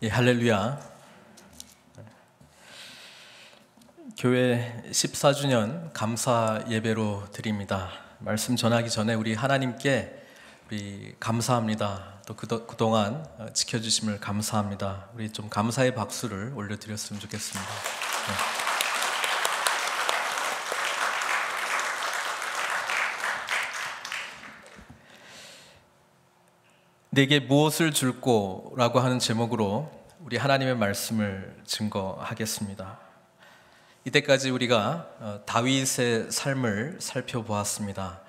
예, 할렐루야. 교회 14주년 감사 예배로 드립니다. 말씀 전하기 전에 우리 하나님께 감사합니다. 또 그동안 지켜주심을 감사합니다. 우리 좀 감사의 박수를 올려드렸으면 좋겠습니다. 내게 무엇을 줄꼬? 라고 하는 제목으로 우리 하나님의 말씀을 증거하겠습니다. 이때까지 우리가 다윗의 삶을 살펴보았습니다.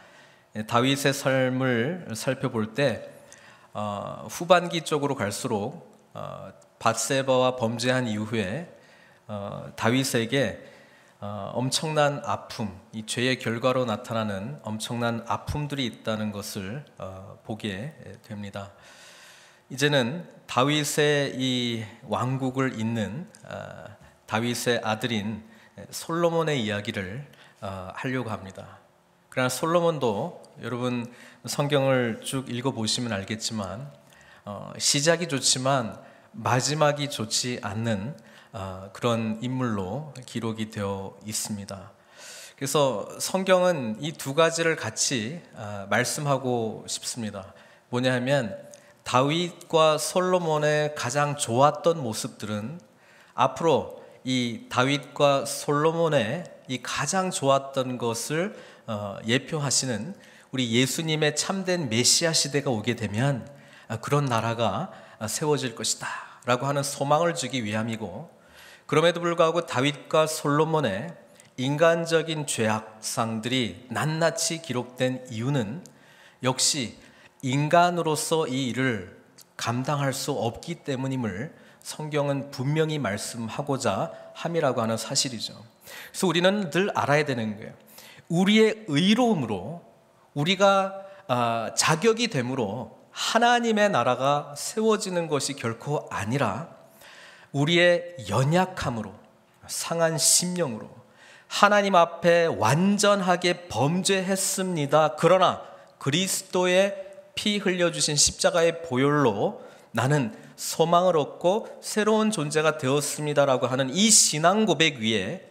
다윗의 삶을 살펴볼 때 후반기 쪽으로 갈수록 밧세바와 범죄한 이후에 다윗에게 엄청난 아픔, 이 죄의 결과로 나타나는 엄청난 아픔들이 있다는 것을 보게 됩니다. 이제는 다윗의 이 왕국을 잇는 다윗의 아들인 솔로몬의 이야기를 하려고 합니다. 그러나 솔로몬도 여러분 성경을 쭉 읽어보시면 알겠지만 시작이 좋지만 마지막이 좋지 않는 그런 인물로 기록이 되어 있습니다. 그래서 성경은 이 두 가지를 같이 말씀하고 싶습니다. 뭐냐 하면 다윗과 솔로몬의 가장 좋았던 모습들은 앞으로 이 다윗과 솔로몬의 이 가장 좋았던 것을 예표하시는 우리 예수님의 참된 메시아 시대가 오게 되면 그런 나라가 세워질 것이다 라고 하는 소망을 주기 위함이고, 그럼에도 불구하고 다윗과 솔로몬의 인간적인 죄악상들이 낱낱이 기록된 이유는 역시 인간으로서 이 일을 감당할 수 없기 때문임을 성경은 분명히 말씀하고자 함이라고 하는 사실이죠. 그래서 우리는 늘 알아야 되는 거예요. 우리의 의로움으로 우리가 자격이 되므로 하나님의 나라가 세워지는 것이 결코 아니라 우리의 연약함으로, 상한 심령으로 하나님 앞에 완전하게 범죄했습니다. 그러나 그리스도의 피 흘려주신 십자가의 보혈로 나는 소망을 얻고 새로운 존재가 되었습니다라고 하는 이 신앙 고백 위에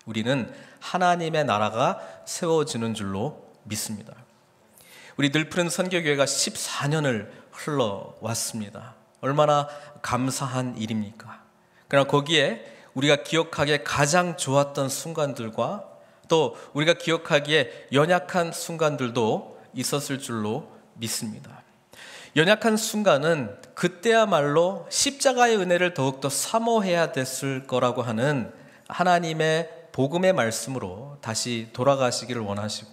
우리는 하나님의 나라가 세워지는 줄로 믿습니다. 우리 늘푸른 선교교회가 14년을 흘러왔습니다. 얼마나 감사한 일입니까? 그러나 거기에 우리가 기억하기에 가장 좋았던 순간들과 또 우리가 기억하기에 연약한 순간들도 있었을 줄로 믿습니다. 연약한 순간은 그때야말로 십자가의 은혜를 더욱더 사모해야 됐을 거라고 하는 하나님의 복음의 말씀으로 다시 돌아가시기를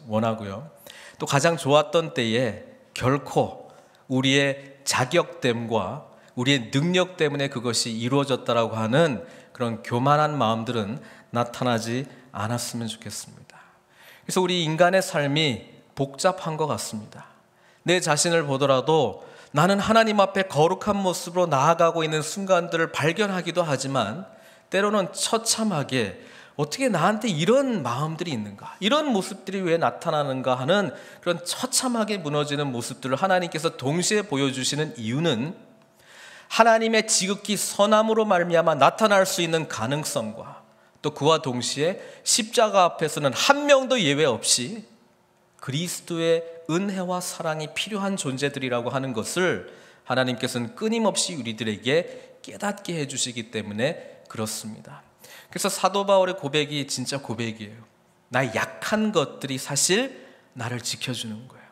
원하고요. 또 가장 좋았던 때에 결코 우리의 자격됨과 우리의 능력 때문에 그것이 이루어졌다라고 하는 그런 교만한 마음들은 나타나지 않았으면 좋겠습니다. 그래서 우리 인간의 삶이 복잡한 것 같습니다. 내 자신을 보더라도 나는 하나님 앞에 거룩한 모습으로 나아가고 있는 순간들을 발견하기도 하지만 때로는 처참하게 어떻게 나한테 이런 마음들이 있는가, 이런 모습들이 왜 나타나는가 하는 그런 처참하게 무너지는 모습들을 하나님께서 동시에 보여주시는 이유는 하나님의 지극히 선함으로 말미암아 나타날 수 있는 가능성과 또 그와 동시에 십자가 앞에서는 한 명도 예외 없이 그리스도의 은혜와 사랑이 필요한 존재들이라고 하는 것을 하나님께서는 끊임없이 우리들에게 깨닫게 해주시기 때문에 그렇습니다. 그래서 사도 바울의 고백이 진짜 고백이에요. 나의 약한 것들이 사실 나를 지켜주는 거예요.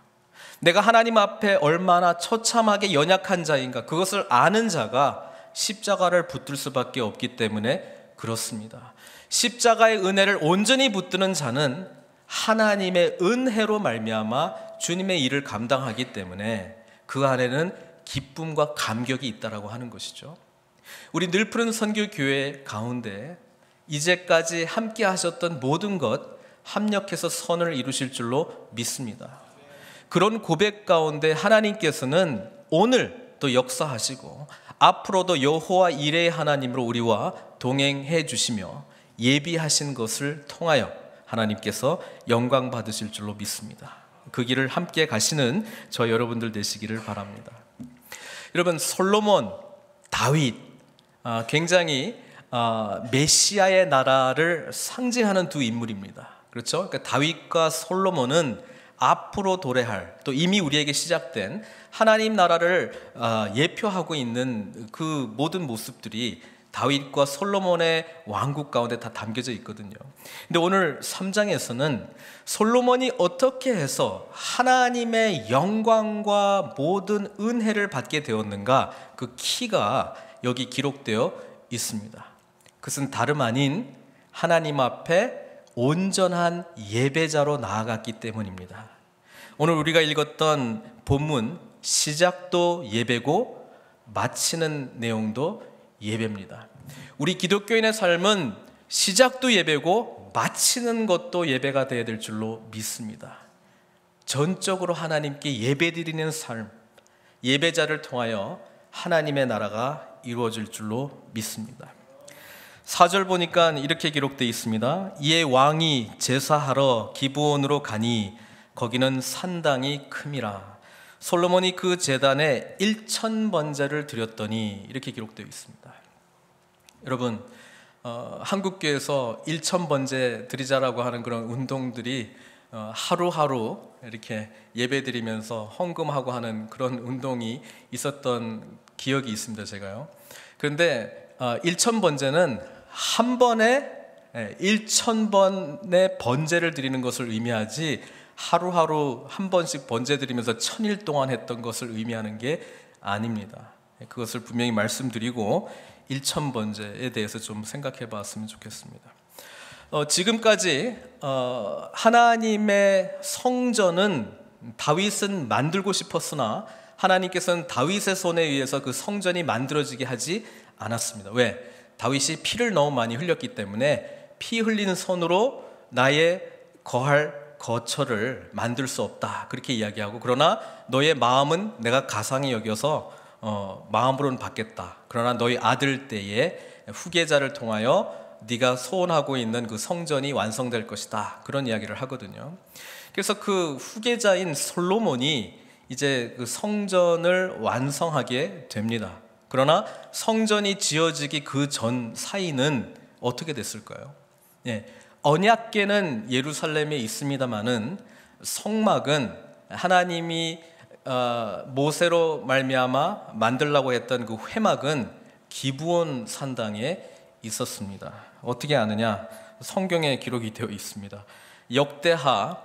내가 하나님 앞에 얼마나 처참하게 연약한 자인가, 그것을 아는 자가 십자가를 붙들 수밖에 없기 때문에 그렇습니다. 십자가의 은혜를 온전히 붙드는 자는 하나님의 은혜로 말미암아 주님의 일을 감당하기 때문에 그 안에는 기쁨과 감격이 있다라고 하는 것이죠. 우리 늘푸른 선교교회 가운데 이제까지 함께 하셨던 모든 것 합력해서 선을 이루실 줄로 믿습니다. 그런 고백 가운데 하나님께서는 오늘 또 역사하시고 앞으로도 여호와 이레의 하나님으로 우리와 동행해 주시며 예비하신 것을 통하여 하나님께서 영광 받으실 줄로 믿습니다. 그 길을 함께 가시는 저 여러분들 되시기를 바랍니다. 여러분, 솔로몬, 다윗 굉장히 메시아의 나라를 상징하는 두 인물입니다. 그렇죠? 그러니까 다윗과 솔로몬은 앞으로 도래할, 또 이미 우리에게 시작된 하나님 나라를 예표하고 있는 그 모든 모습들이 다윗과 솔로몬의 왕국 가운데 다 담겨져 있거든요. 근데 오늘 3장에서는 솔로몬이 어떻게 해서 하나님의 영광과 모든 은혜를 받게 되었는가, 그 키가 여기 기록되어 있습니다. 그것은 다름 아닌 하나님 앞에 온전한 예배자로 나아갔기 때문입니다. 오늘 우리가 읽었던 본문 시작도 예배고 마치는 내용도 예배입니다. 우리 기독교인의 삶은 시작도 예배고 마치는 것도 예배가 되어야 될 줄로 믿습니다. 전적으로 하나님께 예배드리는 삶, 예배자를 통하여 하나님의 나라가 이루어질 줄로 믿습니다. 4절 보니까 이렇게 기록되어 있습니다. 이에 왕이 제사하러 기브온으로 가니 거기는 산당이 큼이라. 솔로몬이 그 제단에 1000번제를 드렸더니, 이렇게 기록되어 있습니다. 여러분, 한국교회에서 1000번제 드리자라고 하는 그런 운동들이 하루하루 이렇게 예배드리면서 헌금하고 하는 그런 운동이 있었던 기억이 있습니다, 제가요. 그런데 1000번제는 한 번에 1000번의 번제를 드리는 것을 의미하지, 하루하루 한 번씩 번제 드리면서 1000일 동안 했던 것을 의미하는 게 아닙니다. 그것을 분명히 말씀드리고 1000번제에 대해서 좀 생각해 봤으면 좋겠습니다. 지금까지 하나님의 성전은 다윗은 만들고 싶었으나 하나님께서는 다윗의 손에 의해서 그 성전이 만들어지게 하지 않았습니다. 왜? 다윗이 피를 너무 많이 흘렸기 때문에 피 흘린 손으로 나의 거할 거처를 만들 수 없다, 그렇게 이야기하고, 그러나 너의 마음은 내가 가상히 여겨서 마음으로는 받겠다. 그러나 너희 아들 때에 후계자를 통하여 네가 소원하고 있는 그 성전이 완성될 것이다, 그런 이야기를 하거든요. 그래서 그 후계자인 솔로몬이 이제 그 성전을 완성하게 됩니다. 그러나 성전이 지어지기 그 전 사이는 어떻게 됐을까요? 언약궤는 예루살렘에 있습니다마는 성막은 하나님이 모세로 말미암아 만들라고 했던 그 회막은 기브온 산당에 있었습니다. 어떻게 아느냐? 성경에 기록이 되어 있습니다. 역대하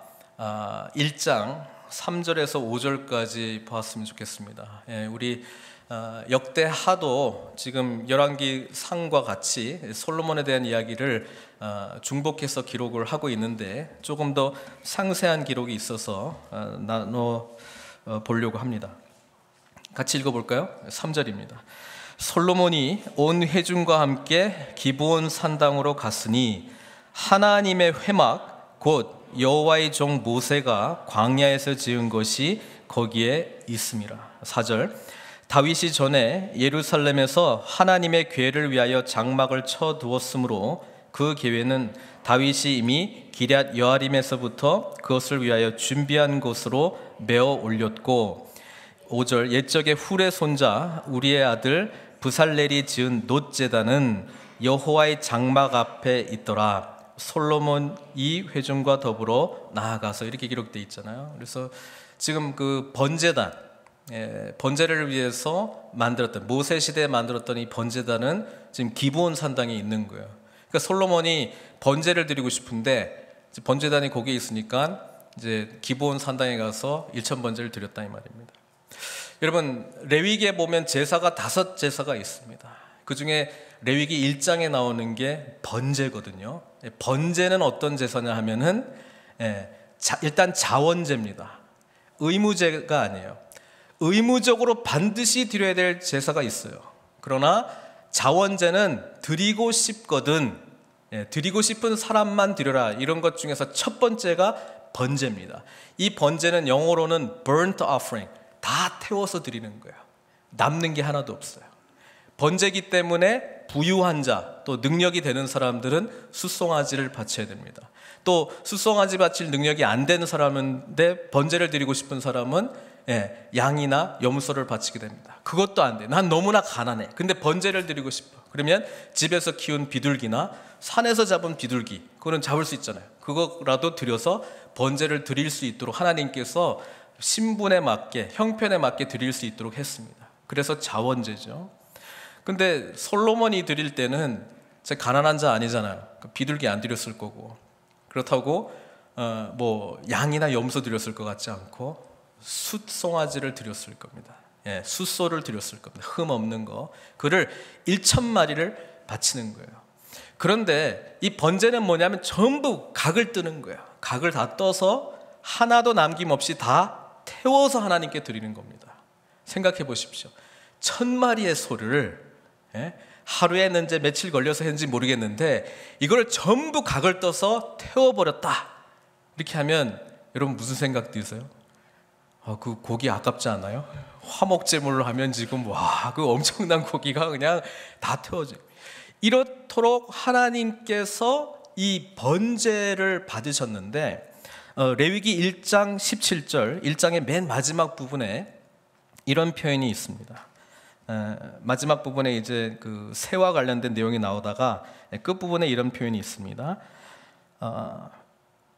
1장 3절에서 5절까지 보았으면 좋겠습니다. 우리 역대하도 지금 열왕기 상과 같이 솔로몬에 대한 이야기를 중복해서 기록을 하고 있는데, 조금 더 상세한 기록이 있어서 나눠 보려고 합니다. 같이 읽어볼까요? 3절입니다. 솔로몬이 온 회중과 함께 기브온 산당으로 갔으니 하나님의 회막 곧 여호와의 종 모세가 광야에서 지은 것이 거기에 있음이라. 4절. 다윗이 전에 예루살렘에서 하나님의 궤를 위하여 장막을 쳐 두었으므로 그 계획은 다윗이 이미 기럇 여아림에서부터 그것을 위하여 준비한 곳으로 메어 올렸고, 5절. 옛적에 훌의 손자 우리의 아들 브살렐이 지은 놋제단은 여호와의 장막 앞에 있더라. 솔로몬이 회중과 더불어 나아가서, 이렇게 기록되어 있잖아요. 그래서 지금 그 번제단, 번제를 위해서 만들었던, 모세 시대에 만들었던 이 번제단은 지금 기브온 산당에 있는 거예요. 그러니까 솔로몬이 번제를 드리고 싶은데 번제단이 거기에 있으니까 이제 기브온 산당에 가서 1000번제를 드렸다, 이 말입니다. 여러분, 레위기에 보면 제사가 5제사가 있습니다. 그 중에 레위기 1장에 나오는 게 번제거든요. 번제는 어떤 제사냐 하면은 일단 자원제입니다. 의무제가 아니에요. 의무적으로 반드시 드려야 될 제사가 있어요. 그러나 자원제는 드리고 싶거든, 드리고 싶은 사람만 드려라, 이런 것 중에서 첫 번째가 번제입니다. 이 번제는 영어로는 burnt offering, 다 태워서 드리는 거예요. 남는 게 하나도 없어요. 번제기 때문에 부유한 자, 또 능력이 되는 사람들은 숫송아지를 바쳐야 됩니다. 또 숫송아지 바칠 능력이 안 되는 사람인데 번제를 드리고 싶은 사람은 양이나 염소를 바치게 됩니다. 그것도 안 돼. 난 너무나 가난해. 근데 번제를 드리고 싶어. 그러면 집에서 키운 비둘기나 산에서 잡은 비둘기, 그거는 잡을 수 있잖아요. 그거라도 드려서 번제를 드릴 수 있도록 하나님께서 신분에 맞게, 형편에 맞게 드릴 수 있도록 했습니다. 그래서 자원제죠. 근데 솔로몬이 드릴 때는 제 가난한 자 아니잖아요. 비둘기 안 드렸을 거고, 그렇다고 뭐 양이나 염소 드렸을 것 같지 않고 숫송아지를 드렸을 겁니다. 숫소를 드렸을 겁니다. 흠 없는 거. 그를 1,000마리를 바치는 거예요. 그런데 이 번제는 뭐냐면 전부 각을 뜨는 거예요. 각을 다 떠서 하나도 남김없이 다 태워서 하나님께 드리는 겁니다. 생각해 보십시오. 1,000마리의 소를 하루에 했는지 며칠 걸려서 했는지 모르겠는데 이걸 전부 각을 떠서 태워버렸다. 이렇게 하면 여러분 무슨 생각 드세요? 그 고기 아깝지 않아요? 화목제물로 하면 지금 그 엄청난 고기가 그냥 다 태워져요. 이렇도록 하나님께서 이 번제를 받으셨는데 레위기 1장 17절 1장의 맨 마지막 부분에 이런 표현이 있습니다. 마지막 부분에 이제 그 새와 관련된 내용이 나오다가 끝부분에 이런 표현이 있습니다.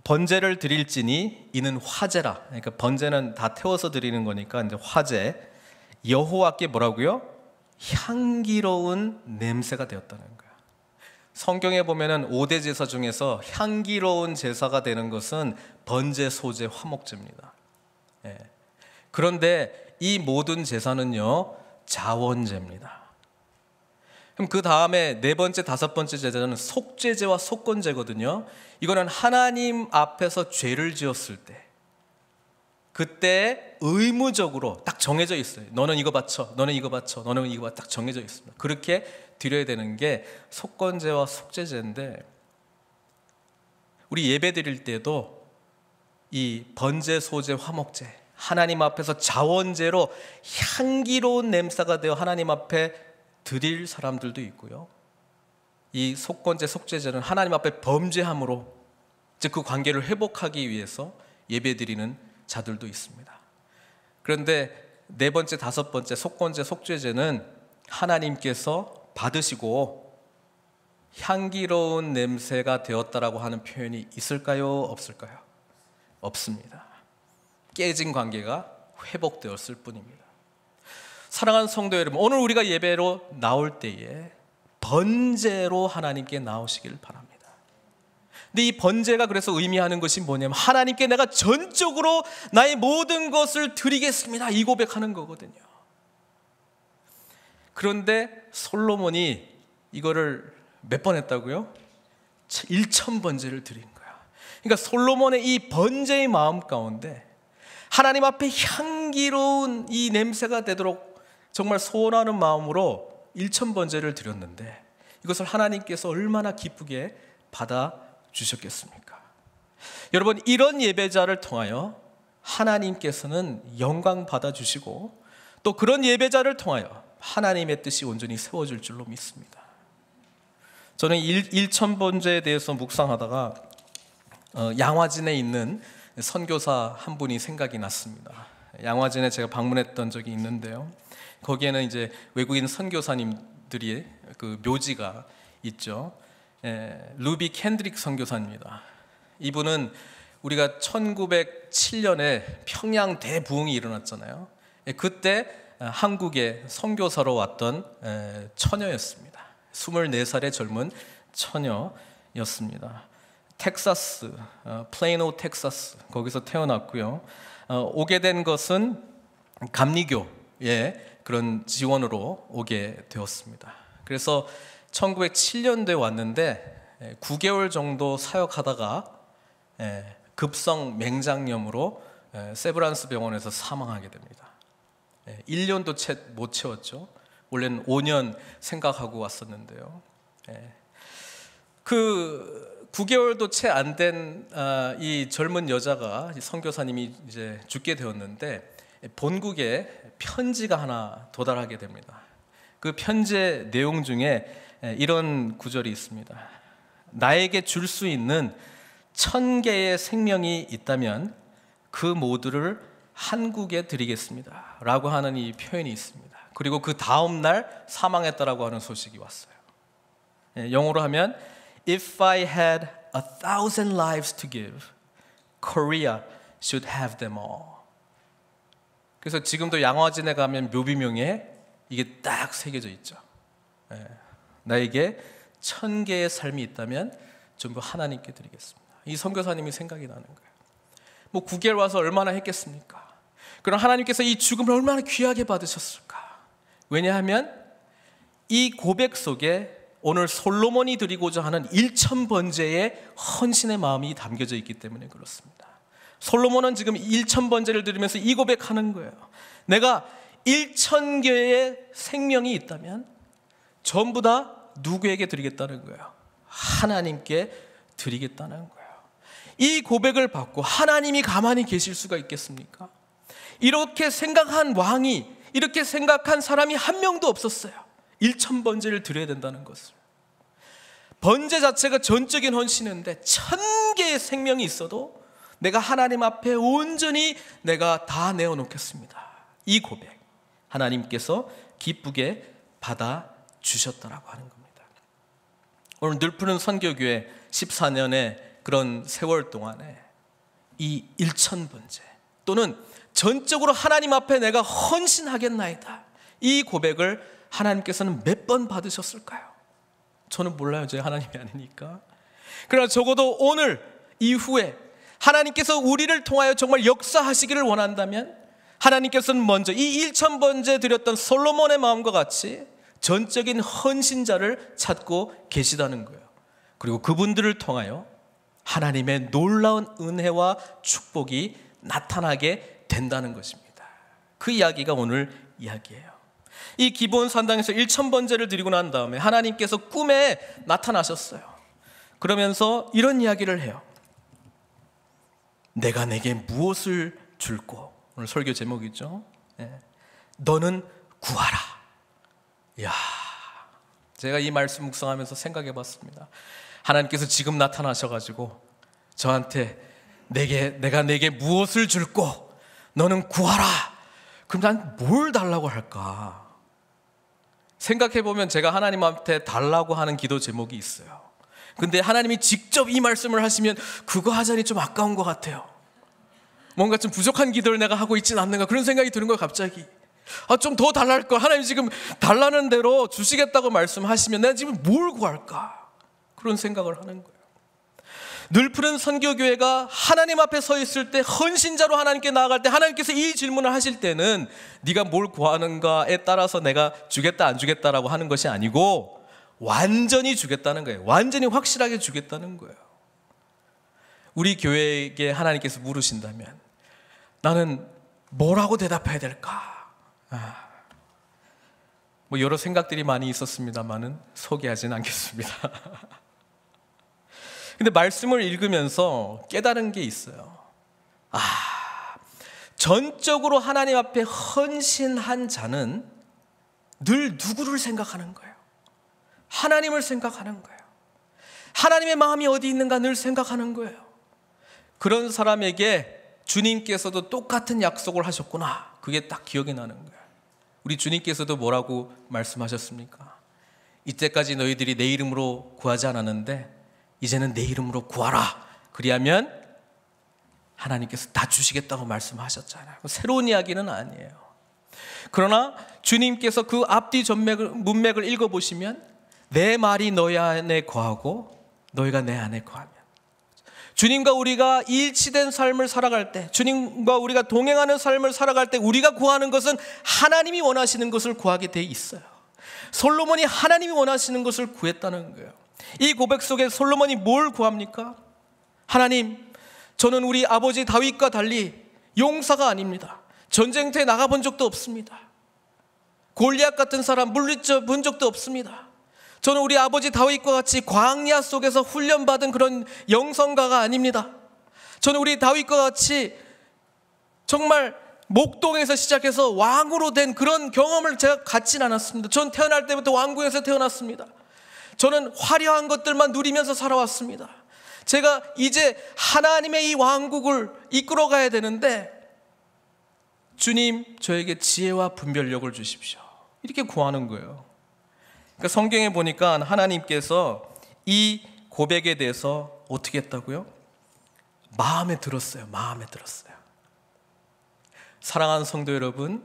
번제를 드릴지니 이는 화제라. 그러니까 번제는 다 태워서 드리는 거니까 이제 화제. 여호와께 뭐라고요? 향기로운 냄새가 되었다는 거예요. 성경에 보면은 5대 제사 중에서 향기로운 제사가 되는 것은 번제, 소제, 화목제입니다. 그런데 이 모든 제사는요 자원제입니다. 그럼 그 다음에 네 번째, 다섯 번째 제사는 속죄제와 속건제거든요. 이거는 하나님 앞에서 죄를 지었을 때 그때 의무적으로 딱 정해져 있어요. 너는 이거 바쳐, 너는 이거 바쳐, 너는 이거 바쳐, 딱 정해져 있습니다. 그렇게 드려야 되는 게 속건제와 속죄제인데 우리 예배 드릴 때도 이 번제, 소제, 화목제 하나님 앞에서 자원제로 향기로운 냄새가 되어 하나님 앞에 드릴 사람들도 있고요. 이 속건제, 속죄제는 하나님 앞에 범죄함으로 즉 그 관계를 회복하기 위해서 예배드리는 자들도 있습니다. 그런데 네 번째, 다섯 번째 속건제, 속죄제는 하나님께서 받으시고 향기로운 냄새가 되었다라고 하는 표현이 있을까요? 없을까요? 없습니다. 깨진 관계가 회복되었을 뿐입니다. 사랑하는 성도 여러분, 오늘 우리가 예배로 나올 때에 번제로 하나님께 나오시길 바랍니다. 근데 이 번제가 그래서 의미하는 것이 뭐냐면 하나님께 내가 전적으로 나의 모든 것을 드리겠습니다, 이 고백하는 거거든요. 그런데 솔로몬이 이거를 몇 번 했다고요? 1,000번제를 드린 거야. 그러니까 솔로몬의 이 번제의 마음 가운데 하나님 앞에 향기로운 이 냄새가 되도록 정말 소원하는 마음으로 1,000번제를 드렸는데 이것을 하나님께서 얼마나 기쁘게 받아주셨겠습니까? 여러분, 이런 예배자를 통하여 하나님께서는 영광 받아주시고 또 그런 예배자를 통하여 하나님의 뜻이 온전히 세워질 줄로 믿습니다. 저는 1,000번제에 대해서 묵상하다가 양화진에 있는 선교사 한 분이 생각이 났습니다. 양화진에 제가 방문했던 적이 있는데요. 거기에는 이제 외국인 선교사님들이 그 묘지가 있죠. 루비 캔드릭 선교사입니다. 이분은 우리가 1907년에 평양 대부흥이 일어났잖아요. 그때 한국에 선교사로 왔던 처녀였습니다. 24살의 젊은 처녀였습니다. 텍사스, 플레이노 텍사스, 거기서 태어났고요. 오게 된 것은 감리교의 그런 지원으로 오게 되었습니다. 그래서 1907년도에 왔는데 9개월 정도 사역하다가 급성 맹장염으로 세브란스 병원에서 사망하게 됩니다. 1년도 채 못 채웠죠. 원래는 5년 생각하고 왔었는데요. 그 9개월도 채 안 된 이 젊은 여자가 선교사님이 이제 죽게 되었는데 본국에 편지가 하나 도달하게 됩니다. 그 편지의 내용 중에 이런 구절이 있습니다. 나에게 줄 수 있는 1000개의 생명이 있다면 그 모두를 한국에 드리겠습니다 라고 하는 이 표현이 있습니다. 그리고 그 다음 날 사망했다라고 하는 소식이 왔어요. 영어로 하면 If I had 1,000 lives to give, Korea should have them all. 그래서 지금도 양화진에 가면 묘비명에 이게 딱 새겨져 있죠. 나에게 1000개의 삶이 있다면 전부 하나님께 드리겠습니다. 이 선교사님이 생각이 나는 거예요. 뭐 9개월 와서 얼마나 했겠습니까? 그럼 하나님께서 이 죽음을 얼마나 귀하게 받으셨을까? 왜냐하면 이 고백 속에 오늘 솔로몬이 드리고자 하는 1000번제의 헌신의 마음이 담겨져 있기 때문에 그렇습니다. 솔로몬은 지금 1000번제를 드리면서 이 고백하는 거예요. 내가 1000개의 생명이 있다면 전부 다 누구에게 드리겠다는 거예요? 하나님께 드리겠다는 거예요. 이 고백을 받고 하나님이 가만히 계실 수가 있겠습니까? 이렇게 생각한 왕이, 이렇게 생각한 사람이 한 명도 없었어요. 1000번제를 드려야 된다는 것을. 번제 자체가 전적인 헌신인데 1000개의 생명이 있어도 내가 하나님 앞에 온전히 내가 다 내어놓겠습니다. 이 고백 하나님께서 기쁘게 받아주셨다라고 하는 겁니다. 오늘 늘푸른 선교교회 14년의 그런 세월 동안에 이 1000번제 또는 전적으로 하나님 앞에 내가 헌신하겠나이다, 이 고백을 하나님께서는 몇 번 받으셨을까요? 저는 몰라요. 제 하나님이 아니니까. 그러나 적어도 오늘 이후에 하나님께서 우리를 통하여 정말 역사하시기를 원한다면 하나님께서는 먼저 이 1000번제 드렸던 솔로몬의 마음과 같이 전적인 헌신자를 찾고 계시다는 거예요. 그리고 그분들을 통하여 하나님의 놀라운 은혜와 축복이 나타나게 된다는 것입니다. 그 이야기가 오늘 이야기예요. 이 기브온 산당에서 1000번제를 드리고 난 다음에 하나님께서 꿈에 나타나셨어요. 그러면서 이런 이야기를 해요. 내가 내게 무엇을 줄꼬? 오늘 설교 제목이죠. 너는 구하라. 이야, 제가 이 말씀 묵상하면서 생각해 봤습니다. 하나님께서 지금 나타나셔가지고 저한테 내가 내게 무엇을 줄꼬? 너는 구하라. 그럼 난 뭘 달라고 할까? 생각해보면 제가 하나님한테 달라고 하는 기도 제목이 있어요. 근데 하나님이 직접 이 말씀을 하시면 그거 하자니 좀 아까운 것 같아요. 뭔가 좀 부족한 기도를 내가 하고 있진 않는가, 그런 생각이 드는 거예요. 갑자기 좀 더 달랄 걸. 하나님 지금 달라는 대로 주시겠다고 말씀하시면 내가 지금 뭘 구할까, 그런 생각을 하는 거예요. 늘푸른 선교교회가 하나님 앞에 서 있을 때, 헌신자로 하나님께 나아갈 때 하나님께서 이 질문을 하실 때는 네가 뭘 구하는가에 따라서 내가 주겠다 안 주겠다라고 하는 것이 아니고 완전히 주겠다는 거예요. 완전히 확실하게 주겠다는 거예요. 우리 교회에게 하나님께서 물으신다면 나는 뭐라고 대답해야 될까? 뭐 여러 생각들이 많이 있었습니다만은 소개하지는 않겠습니다. 근데 말씀을 읽으면서 깨달은 게 있어요. 전적으로 하나님 앞에 헌신한 자는 늘 누구를 생각하는 거예요? 하나님을 생각하는 거예요. 하나님의 마음이 어디 있는가 늘 생각하는 거예요. 그런 사람에게 주님께서도 똑같은 약속을 하셨구나, 그게 딱 기억이 나는 거예요. 우리 주님께서도 뭐라고 말씀하셨습니까? 이때까지 너희들이 내 이름으로 구하지 않았는데 이제는 내 이름으로 구하라. 그리하면 하나님께서 다 주시겠다고 말씀하셨잖아요. 새로운 이야기는 아니에요. 그러나 주님께서 그 앞뒤 문맥을 읽어보시면 내 말이 너희 안에 거하고 너희가 내 안에 거하면, 주님과 우리가 일치된 삶을 살아갈 때, 주님과 우리가 동행하는 삶을 살아갈 때 우리가 구하는 것은 하나님이 원하시는 것을 구하게 돼 있어요. 솔로몬이 하나님이 원하시는 것을 구했다는 거예요. 이 고백 속에 솔로몬이 뭘 구합니까? 하나님, 저는 우리 아버지 다윗과 달리 용사가 아닙니다. 전쟁터에 나가본 적도 없습니다. 골리앗 같은 사람 물리쳐 본 적도 없습니다. 저는 우리 아버지 다윗과 같이 광야 속에서 훈련받은 그런 영성가가 아닙니다. 저는 우리 다윗과 같이 정말 목동에서 시작해서 왕으로 된 그런 경험을 제가 갖진 않았습니다. 전 태어날 때부터 왕궁에서 태어났습니다. 저는 화려한 것들만 누리면서 살아왔습니다. 제가 이제 하나님의 이 왕국을 이끌어가야 되는데 주님, 저에게 지혜와 분별력을 주십시오. 이렇게 구하는 거예요. 그러니까 성경에 보니까 하나님께서 이 고백에 대해서 어떻게 했다고요? 마음에 들었어요. 마음에 들었어요. 사랑하는 성도 여러분,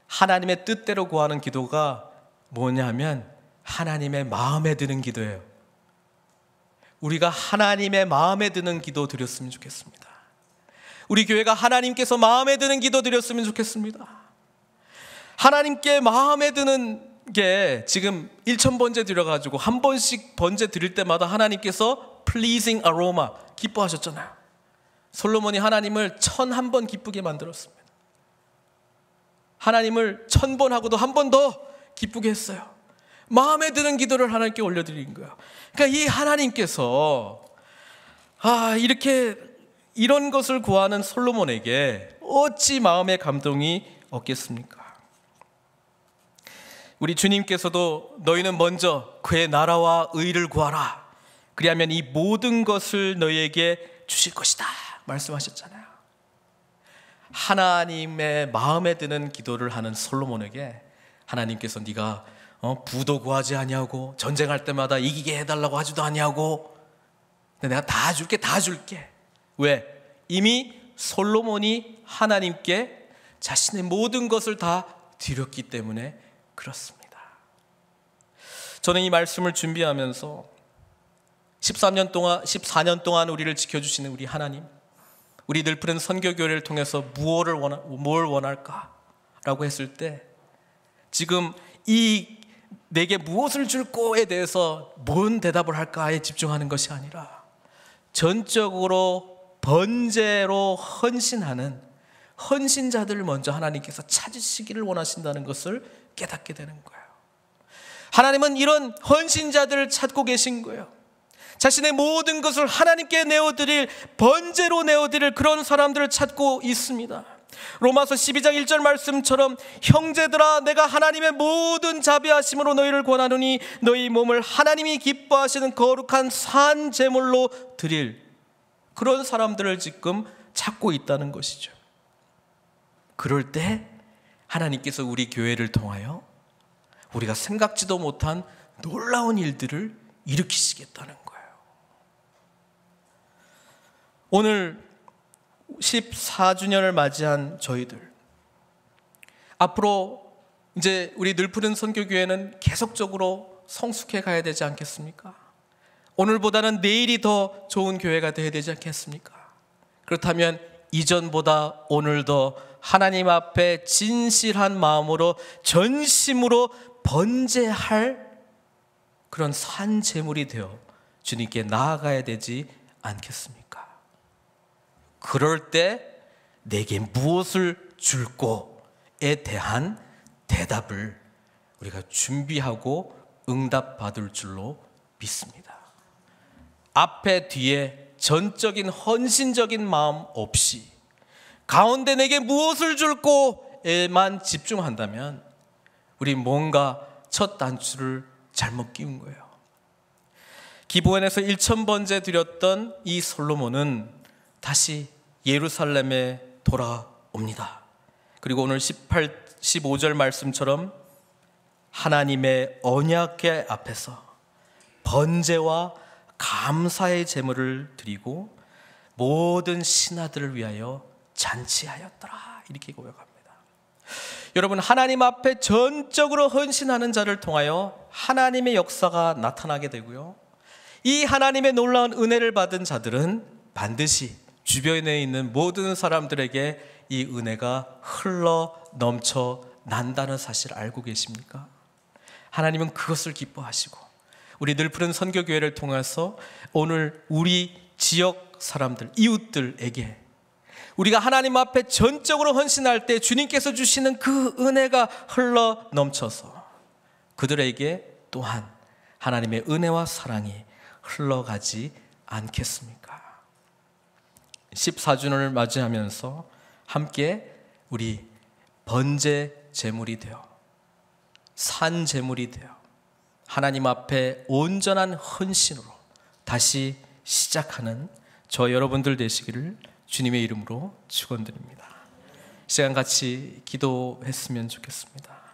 하나님의 뜻대로 구하는 기도가 뭐냐면 하나님의 마음에 드는 기도예요. 우리가 하나님의 마음에 드는 기도 드렸으면 좋겠습니다. 우리 교회가 하나님께서 마음에 드는 기도 드렸으면 좋겠습니다. 하나님께 마음에 드는 게 지금 1000번째 드려가지고 한 번씩 번째 드릴 때마다 하나님께서 pleasing aroma, 기뻐하셨잖아요. 솔로몬이 하나님을 1001번 기쁘게 만들었습니다. 하나님을 1000번 하고도 한 번 더 기쁘게 했어요. 마음에 드는 기도를 하나님께 올려드린 거예요. 그러니까 이 하나님께서 이런 것을 구하는 솔로몬에게 어찌 마음의 감동이 없겠습니까? 우리 주님께서도 너희는 먼저 그의 나라와 의를 구하라. 그리하면 이 모든 것을 너희에게 주실 것이다 말씀하셨잖아요. 하나님의 마음에 드는 기도를 하는 솔로몬에게 하나님께서 네가 부도 구하지 아니하고 전쟁할 때마다 이기게 해달라고 하지도 아니하고 내가 다 줄게. 왜? 이미 솔로몬이 하나님께 자신의 모든 것을 다 드렸기 때문에 그렇습니다. 저는 이 말씀을 준비하면서 14년 동안 우리를 지켜주시는 우리 하나님, 우리 늘푸른 선교교회를 통해서 뭘 원할까라고 했을 때 지금 내게 무엇을 줄 거에 대해서 뭔 대답을 할까에 집중하는 것이 아니라 전적으로 번제로 헌신하는 헌신자들을 먼저 하나님께서 찾으시기를 원하신다는 것을 깨닫게 되는 거예요. 하나님은 이런 헌신자들을 찾고 계신 거예요. 자신의 모든 것을 하나님께 내어드릴, 번제로 내어드릴 그런 사람들을 찾고 있습니다. 로마서 12장 1절 말씀처럼 형제들아 내가 하나님의 모든 자비하심으로 너희를 권하노니 너희 몸을 하나님이 기뻐하시는 거룩한 산 제물로 드릴, 그런 사람들을 지금 찾고 있다는 것이죠. 그럴 때 하나님께서 우리 교회를 통하여 우리가 생각지도 못한 놀라운 일들을 일으키시겠다는 거예요. 오늘 14주년을 맞이한 저희들, 앞으로 이제 우리 늘푸른 선교교회는 계속적으로 성숙해 가야 되지 않겠습니까? 오늘보다는 내일이 더 좋은 교회가 되어야 되지 않겠습니까? 그렇다면 이전보다 오늘 더 하나님 앞에 진실한 마음으로 전심으로 번제할 그런 산 제물이 되어 주님께 나아가야 되지 않겠습니까? 그럴 때 내게 무엇을 줄꼬에 대한 대답을 우리가 준비하고 응답받을 줄로 믿습니다. 앞에 뒤에 전적인 헌신적인 마음 없이 가운데 내게 무엇을 줄꼬에만 집중한다면 우리 뭔가 첫 단추를 잘못 끼운 거예요. 기브원에서 1000번째 드렸던 이 솔로몬은 다시 예루살렘에 돌아옵니다. 그리고 오늘 15절 말씀처럼 하나님의 언약궤 앞에서 번제와 감사의 제물을 드리고 모든 신하들을 위하여 잔치하였더라, 이렇게 고백합니다. 여러분, 하나님 앞에 전적으로 헌신하는 자를 통하여 하나님의 역사가 나타나게 되고요, 이 하나님의 놀라운 은혜를 받은 자들은 반드시 주변에 있는 모든 사람들에게 이 은혜가 흘러 넘쳐 난다는 사실을 알고 계십니까? 하나님은 그것을 기뻐하시고 우리 늘푸른 선교교회를 통해서 오늘 우리 지역 사람들, 이웃들에게 우리가 하나님 앞에 전적으로 헌신할 때 주님께서 주시는 그 은혜가 흘러 넘쳐서 그들에게 또한 하나님의 은혜와 사랑이 흘러가지 않겠습니까? 14주년을 맞이하면서 함께 우리 번제 제물이 되어 산 제물이 되어 하나님 앞에 온전한 헌신으로 다시 시작하는 저 여러분들 되시기를 주님의 이름으로 축원드립니다. 시간 같이 기도했으면 좋겠습니다.